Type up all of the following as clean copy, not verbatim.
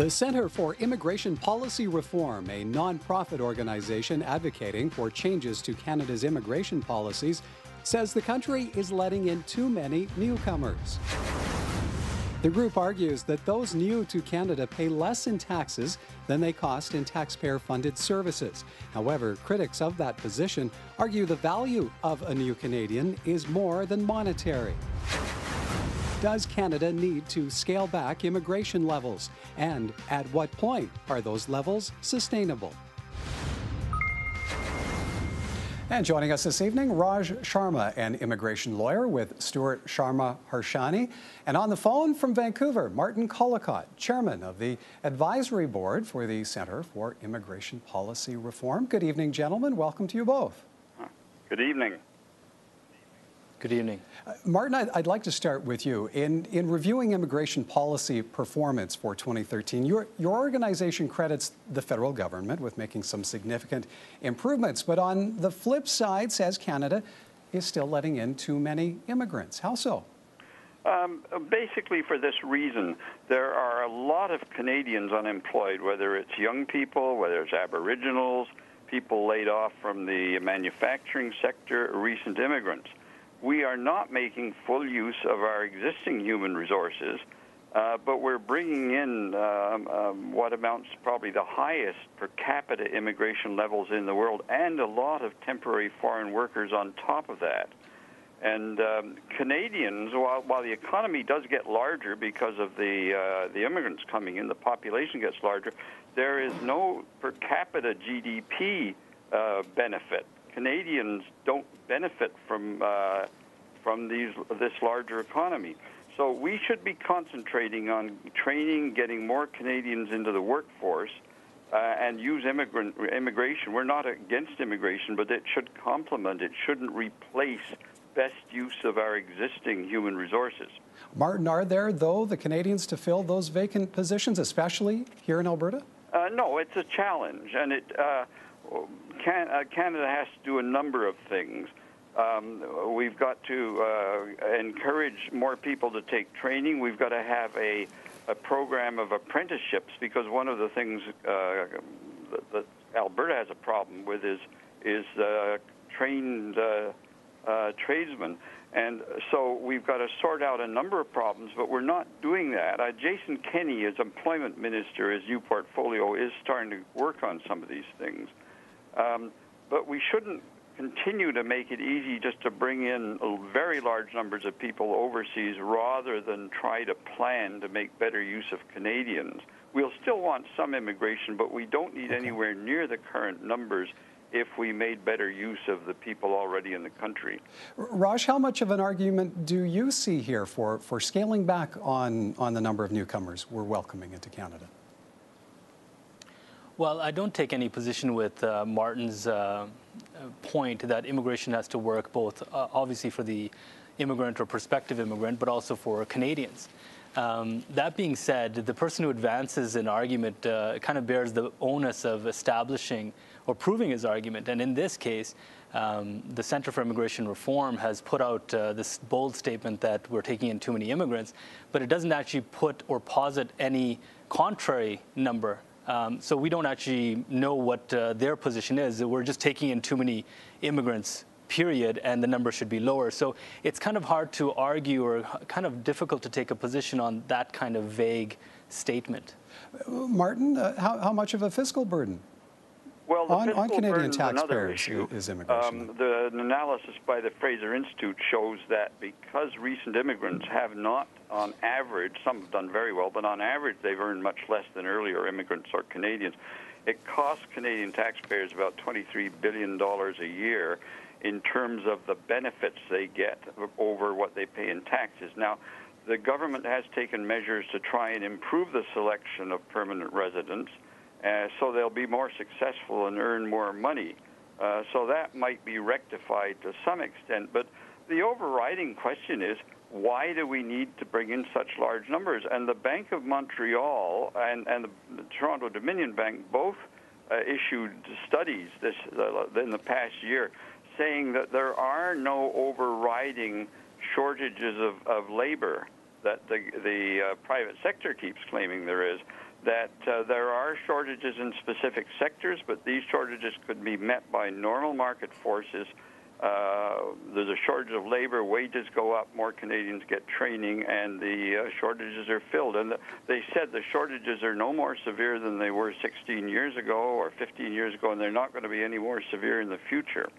The Center for Immigration Policy Reform, a non-profit organization advocating for changes to Canada's immigration policies, says the country is letting in too many newcomers. The group argues that those new to Canada pay less in taxes than they cost in taxpayer-funded services. However, critics of that position argue the value of a new Canadian is more than monetary. Does Canada need to scale back immigration levels? And at what point are those levels sustainable? And joining us this evening, Raj Sharma, an immigration lawyer with Stuart Sharma Harshani. And on the phone from Vancouver, Martin Collacott, chairman of the advisory board for the Center for Immigration Policy Reform. Good evening, gentlemen. Welcome to you both. Good evening. Good evening. Martin, I'd like to start with you. In reviewing immigration policy performance for 2013, your organization credits the federal government with making some significant improvements, but on the flip side says Canada is still letting in too many immigrants. How so? Basically for this reason. There are a lot of Canadians unemployed, whether it's young people, whether it's Aboriginals, people laid off from the manufacturing sector, recent immigrants. We are not making full use of our existing human resources, but we're bringing in what amounts to probably the highest per capita immigration levels in the world, and a lot of temporary foreign workers on top of that. And Canadians, while the economy does get larger because of the immigrants coming in, the population gets larger, there is no per capita GDP benefit. Canadians don't benefit from this larger economy. So we should be concentrating on training, getting more Canadians into the workforce, and use immigration. We're not against immigration, but it should complement, it shouldn't replace best use of our existing human resources. Martin, are there, though, the Canadians to fill those vacant positions, especially here in Alberta? No, it's a challenge, and Canada has to do a number of things. We've got to encourage more people to take training. We've got to have a program of apprenticeships, because one of the things that Alberta has a problem with is trained tradesmen. And so we've got to sort out a number of problems, but we're not doing that. Jason Kenney, as employment minister, his new portfolio, is starting to work on some of these things. But we shouldn't continue to make it easy just to bring in very large numbers of people overseas rather than try to plan to make better use of Canadians. We'll still want some immigration, but we don't need anywhere near the current numbers if we made better use of the people already in the country. Raj, how much of an argument do you see here for scaling back on the number of newcomers we're welcoming into Canada? Well, I don't take any position with Martin's point that immigration has to work both, obviously, for the immigrant or prospective immigrant, but also for Canadians. That being said, the person who advances an argument kind of bears the onus of establishing or proving his argument. And in this case, the Center for Immigration Reform has put out this bold statement that we're taking in too many immigrants, but it doesn't actually put or posit any contrary number. So we don't actually know what their position is. We're just taking in too many immigrants, period, and the number should be lower. So it's kind of hard to argue, or kind of difficult to take a position on that kind of vague statement. Martin, how much of a fiscal burden well, on Canadian taxpayers is immigration? The analysis by the Fraser Institute shows that because recent immigrants have not, on average, some have done very well, but on average they've earned much less than earlier immigrants or Canadians. It costs Canadian taxpayers about $23 billion a year in terms of the benefits they get over what they pay in taxes. Now, the government has taken measures to try and improve the selection of permanent residents, so they'll be more successful and earn more money. So that might be rectified to some extent. But the overriding question is, why do we need to bring in such large numbers? And the Bank of Montreal and the Toronto Dominion Bank both issued studies in the past year saying that there are no overriding shortages of labor that the private sector keeps claiming there is. that there are shortages in specific sectors, but these shortages could be met by normal market forces. There's a shortage of labor, wages go up, more Canadians get training, and the shortages are filled. And they said the shortages are no more severe than they were 16 years ago or 15 years ago, and they're not going to be any more severe in the future.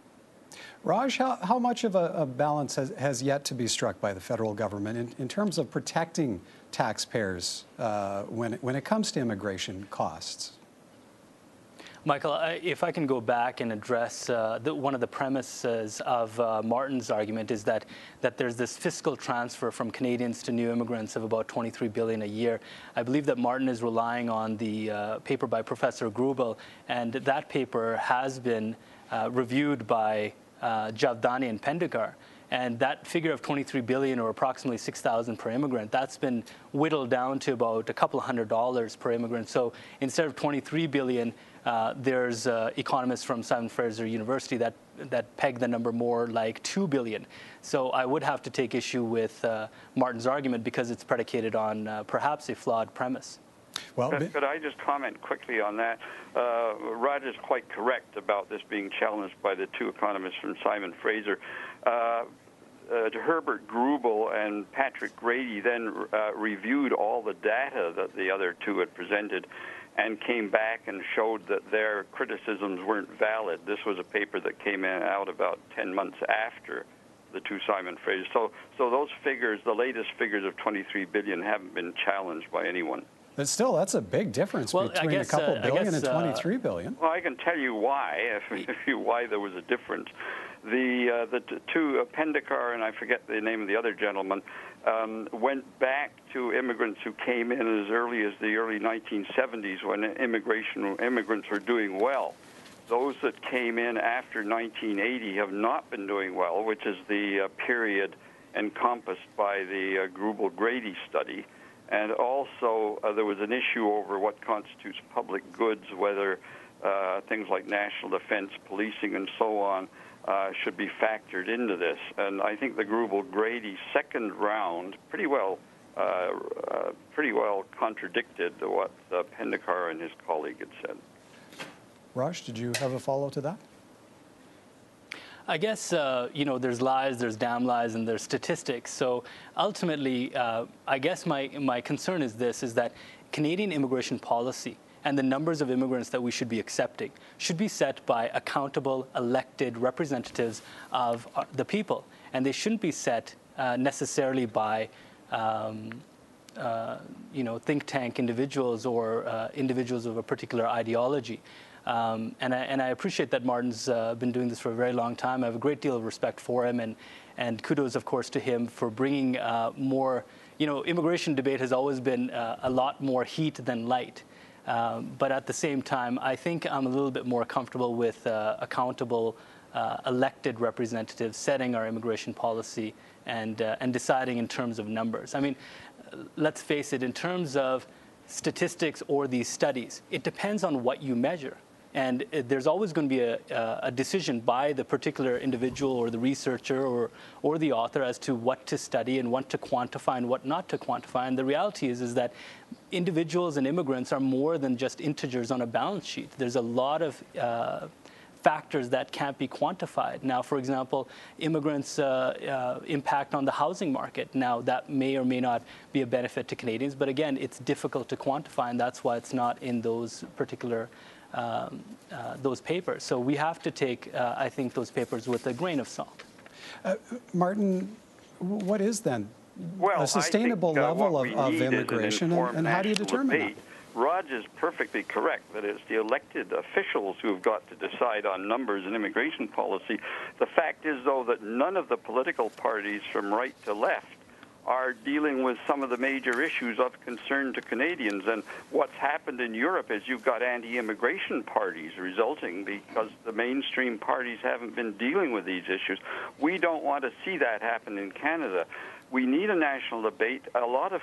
Raj, how much of a balance has yet to be struck by the federal government in terms of protecting taxpayers when it comes to immigration costs? Michael, if I can go back and address one of the premises of Martin's argument is that there's this fiscal transfer from Canadians to new immigrants of about $23 billion a year. I believe that Martin is relying on the paper by Professor Grubel, and that paper has been reviewed by Javdani and Pendekar. And that figure of $23 billion, or approximately $6,000 per immigrant, that's been whittled down to about a couple $100 per immigrant. So instead of $23 billion, there's economists from Simon Fraser University that peg the number more like $2 billion. So I would have to take issue with Martin's argument because it's predicated on perhaps a flawed premise. Well, could I just comment quickly on that? Raj is quite correct about this being challenged by the two economists from Simon Fraser. Herbert Grubel and Patrick Grady then reviewed all the data that the other two had presented and came back and showed that their criticisms weren't valid. This was a paper that came out about 10 months after the two Simon Fraser. So those figures, the latest figures of $23 billion, haven't been challenged by anyone. But still, that's a big difference between a couple billion and $23 billion. Well, I can tell you why, why there was a difference. The two, Pendekar and I forget the name of the other gentleman, went back to immigrants who came in as early as the early 1970s when immigrants were doing well. Those that came in after 1980 have not been doing well, which is the period encompassed by the Grubel-Grady study. And also, there was an issue over what constitutes public goods, whether things like national defense, policing, and so on should be factored into this. And I think the Grubel-Grady second round pretty well contradicted what Pendekar and his colleague had said. Raj, did you have a follow-up to that? I guess, there's lies, there's damn lies, and there's statistics. So ultimately, I guess my concern is this, is that Canadian immigration policy and the numbers of immigrants that we should be accepting should be set by accountable, elected representatives of the people. And they shouldn't be set necessarily by think tank individuals or individuals of a particular ideology. And I appreciate that Martin's been doing this for a very long time. I have a great deal of respect for him, and kudos, of course, to him for bringing more. Immigration debate has always been a lot more heat than light. But at the same time, I think I'm a little bit more comfortable with accountable, elected representatives setting our immigration policy and deciding in terms of numbers. I mean, let's face it, in terms of statistics or these studies, it depends on what you measure. And there's always going to be a decision by the particular individual or the researcher or the author as to what to study and what to quantify and what not to quantify. And the reality is that individuals and immigrants are more than just integers on a balance sheet. There's a lot of factors that can't be quantified. Now, for example, immigrants' impact on the housing market. Now, that may or may not be a benefit to Canadians, but again, it's difficult to quantify, and that's why it's not in those particular those papers. So we have to take, I think, those papers with a grain of salt. Martin, what is then a sustainable level of immigration, and how do you determine that? Raj is perfectly correct that it's the elected officials who have got to decide on numbers and immigration policy. The fact is, though, that none of the political parties from right to left are dealing with some of the major issues of concern to Canadians. And what's happened in Europe is you've got anti-immigration parties resulting because the mainstream parties haven't been dealing with these issues. We don't want to see that happen in Canada. We need a national debate. A lot of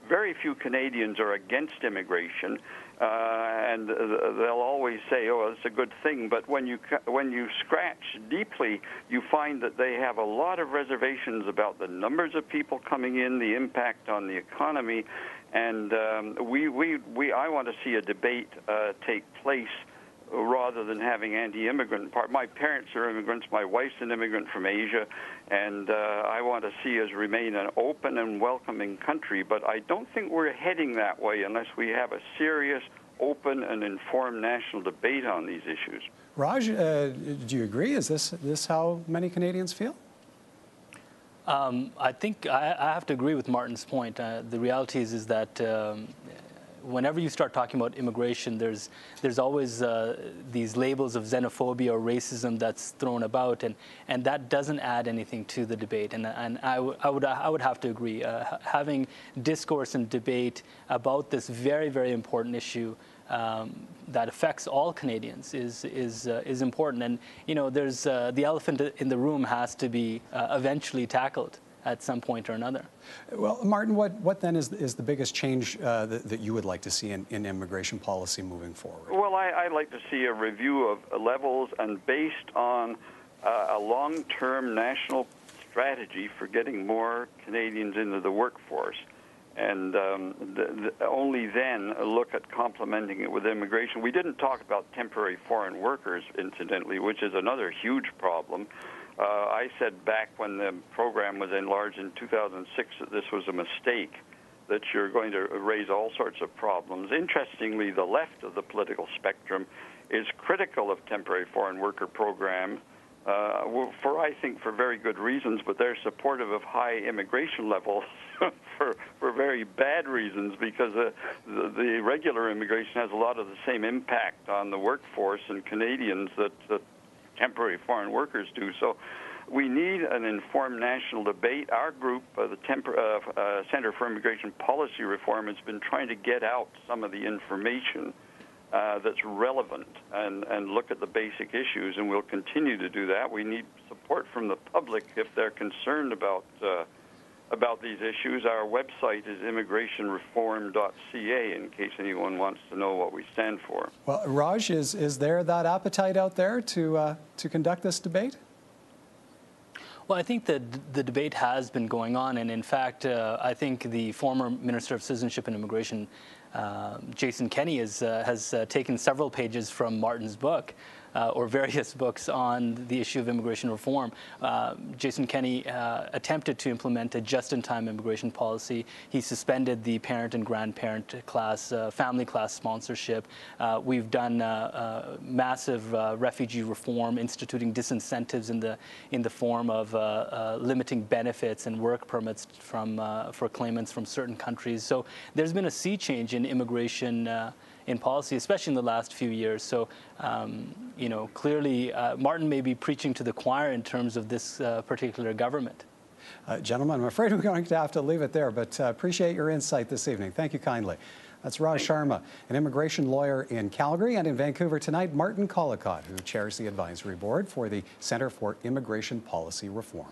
very few Canadians are against immigration, and they'll always say, "Oh, it's a good thing." But when you scratch deeply, you find that they have a lot of reservations about the numbers of people coming in, the impact on the economy, and I want to see a debate take place rather than having anti-immigrant part. My parents are immigrants. My wife's an immigrant from Asia, and I want to see us remain an open and welcoming country. But I don't think we're heading that way unless we have a serious, open, and informed national debate on these issues. Raj, do you agree? Is this how many Canadians feel? I think I have to agree with Martin's point. The reality is that whenever you start talking about immigration, there's always these labels of xenophobia or racism that's thrown about, and that doesn't add anything to the debate. And I would have to agree. Having discourse and debate about this very, very important issue that affects all Canadians is important. And there's the elephant in the room has to be eventually tackled at some point or another. Well, Martin, what then is the biggest change that you would like to see in immigration policy moving forward? Well, I'd like to see a review of levels and based on a long-term national strategy for getting more Canadians into the workforce. And only then look at complementing it with immigration. We didn't talk about temporary foreign workers, incidentally, which is another huge problem. I said back when the program was enlarged in 2006 that this was a mistake, that you're going to raise all sorts of problems. Interestingly, the left of the political spectrum is critical of temporary foreign worker program, I think for very good reasons, but they're supportive of high immigration levels for very bad reasons, because the regular immigration has a lot of the same impact on the workforce and Canadians that temporary foreign workers do. So we need an informed national debate. Our group, the Centre for Immigration Policy Reform, has been trying to get out some of the information that's relevant and look at the basic issues, and we'll continue to do that. We need support from the public if they're concerned about these issues. Our website is immigrationreform.ca in case anyone wants to know what we stand for. Well, Raj, is there that appetite out there to conduct this debate? Well, I think that the debate has been going on, and in fact, I think the former Minister of Citizenship and Immigration, Jason Kenney, has taken several pages from Martin's book, or various books on the issue of immigration reform. Jason Kenney attempted to implement a just-in-time immigration policy. He suspended the parent and grandparent class, family class sponsorship. We've done massive refugee reform, instituting disincentives in the form of limiting benefits and work permits for claimants from certain countries. So there's been a sea change in immigration in policy, especially in the last few years. So, clearly, Martin may be preaching to the choir in terms of this particular government. Gentlemen, I'm afraid we're going to have to leave it there, but appreciate your insight this evening. Thank you kindly. That's Raj Sharma, an immigration lawyer in Calgary, and in Vancouver tonight, Martin Collacott, who chairs the advisory board for the Centre for Immigration Policy Reform.